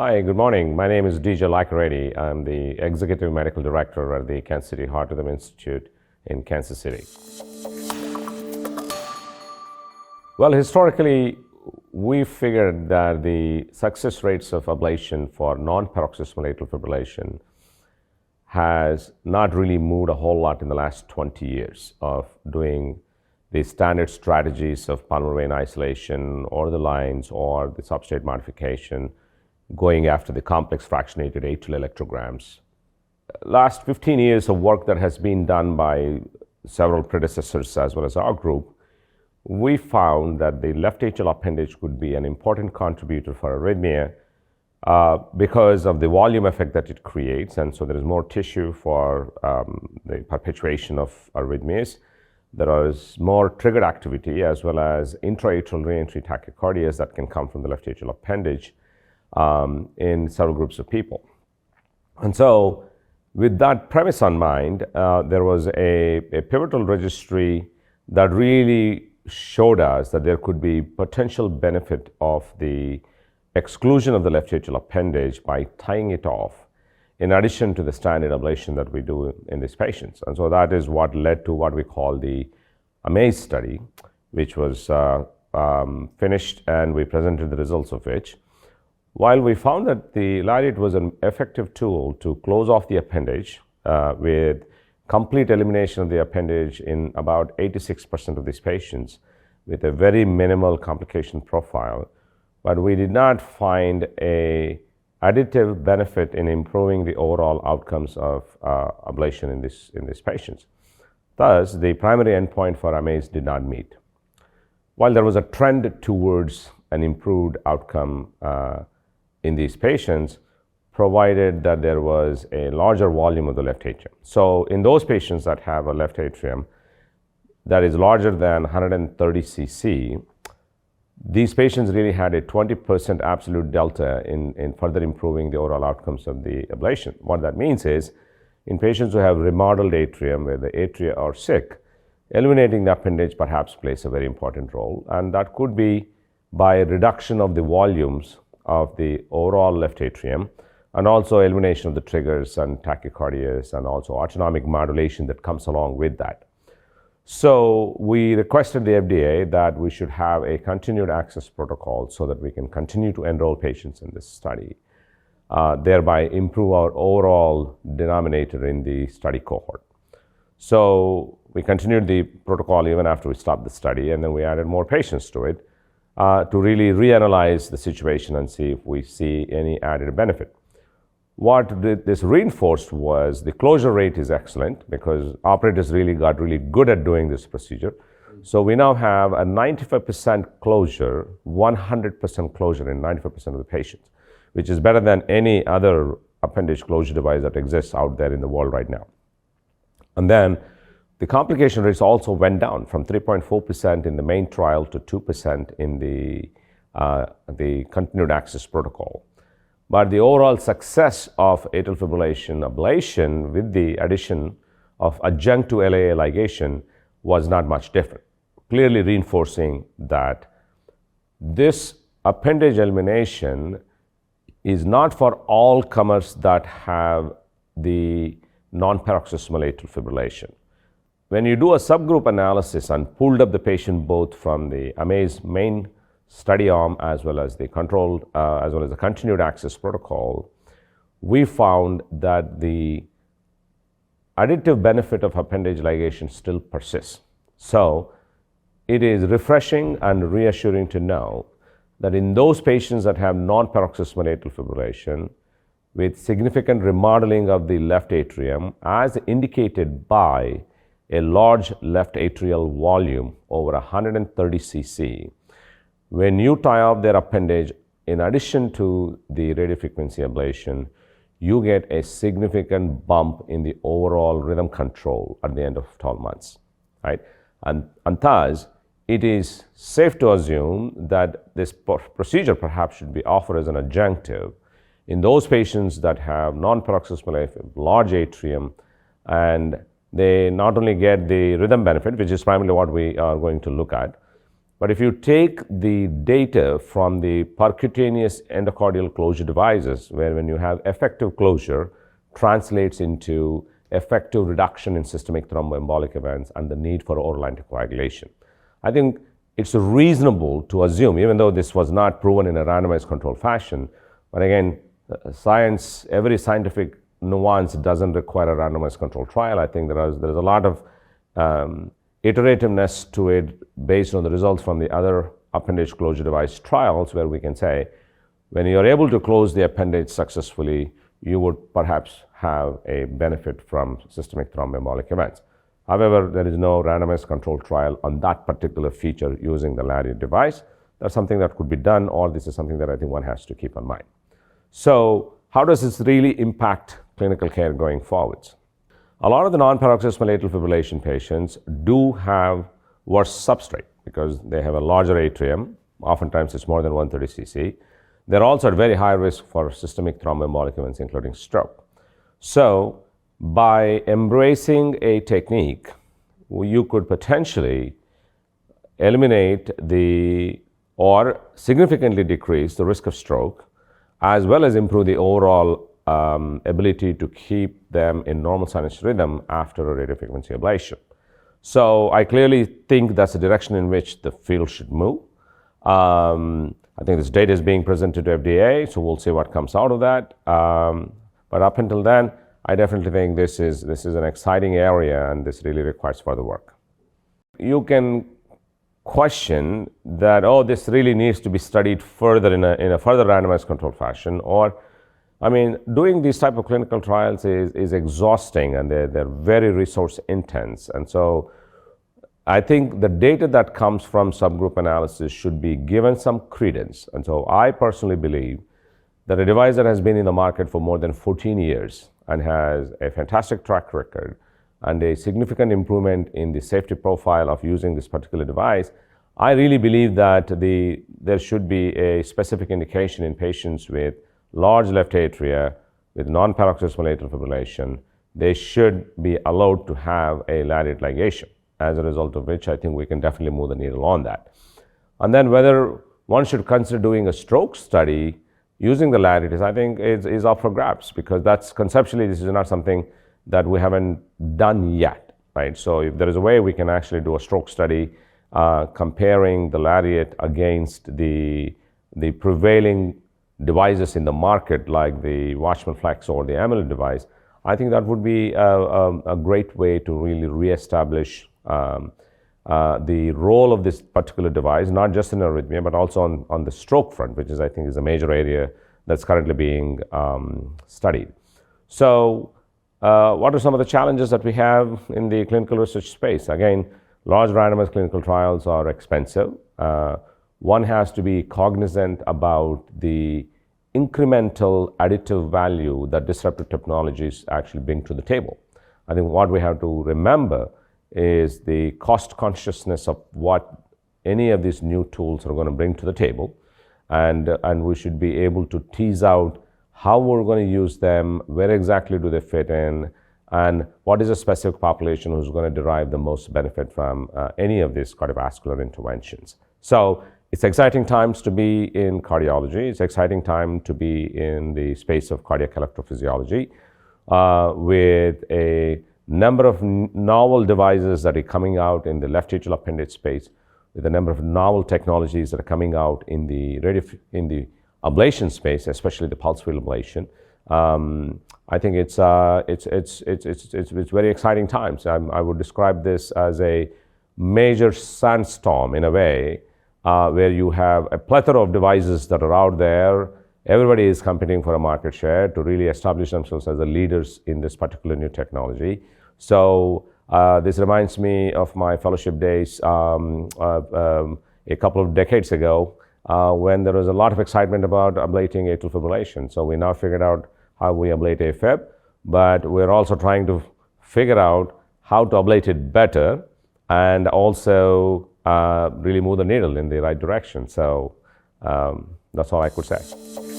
Hi, good morning. My name is Dhanunjaya Lakkireddy. I'm the Executive Medical Director at the Kansas City Heart Rhythm Institute in Kansas City. Well, historically, we figured that the success rates of ablation for non-paroxysmal atrial fibrillation has not really moved a whole lot in the last 20 years of doing the standard strategies of pulmonary vein isolation or the lines or the substrate modification, going after the complex fractionated atrial electrograms. Last 15 years of work that has been done by several predecessors as well as our group, we found that the left atrial appendage could be an important contributor for arrhythmia because of the volume effect that it creates, and so there is more tissue for the perpetuation of arrhythmias. There is more triggered activity as well as intra-atrial reentry tachycardias that can come from the left atrial appendage in several groups of people. And so with that premise on mind, there was a pivotal registry that really showed us that there could be potential benefit of the exclusion of the left atrial appendage by tying it off, in addition to the standard ablation that we do in these patients. And so that is what led to what we call the aMAZE study, which was finished, and we presented the results of which. While we found that the LARIAT was an effective tool to close off the appendage with complete elimination of the appendage in about 86% of these patients with a very minimal complication profile, but we did not find a additive benefit in improving the overall outcomes of ablation in these patients. Thus, the primary endpoint for aMAZE did not meet. While there was a trend towards an improved outcome in these patients, provided that there was a larger volume of the left atrium. So in those patients that have a left atrium that is larger than 130 cc, these patients really had a 20% absolute delta in further improving the overall outcomes of the ablation. What that means is, in patients who have remodeled atrium where the atria are sick, eliminating the appendage perhaps plays a very important role, and that could be by a reduction of the volumes of the overall left atrium, and also elimination of the triggers and tachycardias, and also autonomic modulation that comes along with that. So we requested the FDA that we should have a continued access protocol so that we can continue to enroll patients in this study, thereby improve our overall denominator in the study cohort. So we continued the protocol even after we stopped the study, and then we added more patients to it to really reanalyze the situation and see if we see any added benefit. What this reinforced was the closure rate is excellent because operators really got really good at doing this procedure. So we now have a 95% closure, 100% closure in 95% of the patients, which is better than any other appendage closure device that exists out there in the world right now. And then the complication rates also went down from 3.4% in the main trial to 2% in the continued access protocol. But the overall success of atrial fibrillation ablation with the addition of adjunct to LAA ligation was not much different, clearly reinforcing that this appendage elimination is not for all comers that have the non-paroxysmal atrial fibrillation. When you do a subgroup analysis and pulled up the patient both from the aMAZE main study arm as well as the controlled, as well as the continued access protocol, we found that the additive benefit of appendage ligation still persists. So it is refreshing and reassuring to know that in those patients that have non-paroxysmal atrial fibrillation with significant remodeling of the left atrium, as indicated by a large left atrial volume over 130 cc, when you tie off their appendage, in addition to the radiofrequency ablation, you get a significant bump in the overall rhythm control at the end of 12 months, right? And thus, it is safe to assume that this procedure perhaps should be offered as an adjunctive in those patients that have non-paroxysmal AFib, large atrium, and they not only get the rhythm benefit, which is primarily what we are going to look at, But if you take the data from the percutaneous endocardial closure devices, where when you have effective closure, translates into effective reduction in systemic thromboembolic events and the need for oral anticoagulation. I think it's reasonable to assume, even though this was not proven in a randomized controlled fashion, but again, science, every scientific nuance doesn't require a randomized controlled trial. I think there's a lot of iterativeness to it based on the results from the other appendage closure device trials, where we can say, when you're able to close the appendage successfully, you would perhaps have a benefit from systemic thromboembolic events. However, there is no randomized controlled trial on that particular feature using the LARIAT device. That's something that could be done, or this is something that I think one has to keep in mind. So how does this really impact clinical care going forwards? A lot of the non-paroxysmal atrial fibrillation patients do have worse substrate because they have a larger atrium. Oftentimes it's more than 130 cc. They're also at very high risk for systemic thromboembolic events, including stroke. So by embracing a technique, you could potentially eliminate or significantly decrease the risk of stroke, as well as improve the overall ability to keep them in normal sinus rhythm after a radiofrequency ablation. So I clearly think that's the direction in which the field should move. I think this data is being presented to FDA, so we'll see what comes out of that. But up until then, I definitely think this is an exciting area, and this really requires further work. You can question that, oh, this really needs to be studied further in a further randomized controlled fashion, or, I mean, doing these type of clinical trials is exhausting, and they're very resource intense. And so I think the data that comes from subgroup analysis should be given some credence. And so I personally believe that a device that has been in the market for more than 14 years and has a fantastic track record and a significant improvement in the safety profile of using this particular device, I really believe that there should be a specific indication in patients with large left atria with non-paroxysmal atrial fibrillation. They should be allowed to have a LARIAT ligation, as a result of which I think we can definitely move the needle on that. And then whether one should consider doing a stroke study using the LARIAT I think is up for grabs, because that's conceptually, this is not something that we haven't done yet, right? So if there is a way we can actually do a stroke study comparing the LARIAT against the prevailing devices in the market, like the Watchman Flex or the aMAZE device, I think that would be a great way to really reestablish the role of this particular device, not just in arrhythmia, but also on the stroke front, which I think is a major area that's currently being studied. So what are some of the challenges that we have in the clinical research space? Again, large randomized clinical trials are expensive. One has to be cognizant about the incremental additive value that disruptive technologies actually bring to the table. I think what we have to remember is the cost consciousness of what any of these new tools are going to bring to the table, and we should be able to tease out how we're going to use them, where exactly do they fit in, and what is a specific population who's going to derive the most benefit from any of these cardiovascular interventions. So it's exciting times to be in cardiology. It's exciting time to be in the space of cardiac electrophysiology with a number of novel devices that are coming out in the left atrial appendage space, with a number of novel technologies that are coming out in the ablation space, especially the pulse field ablation. I think it's very exciting times. I would describe this as a major sandstorm in a way, where you have a plethora of devices that are out there. Everybody is competing for a market share to really establish themselves as the leaders in this particular new technology. So this reminds me of my fellowship days a couple of decades ago, when there was a lot of excitement about ablating atrial fibrillation. So we now figured out how we ablate AFib, but we're also trying to figure out how to ablate it better and also really move the needle in the right direction. So that's all I could say.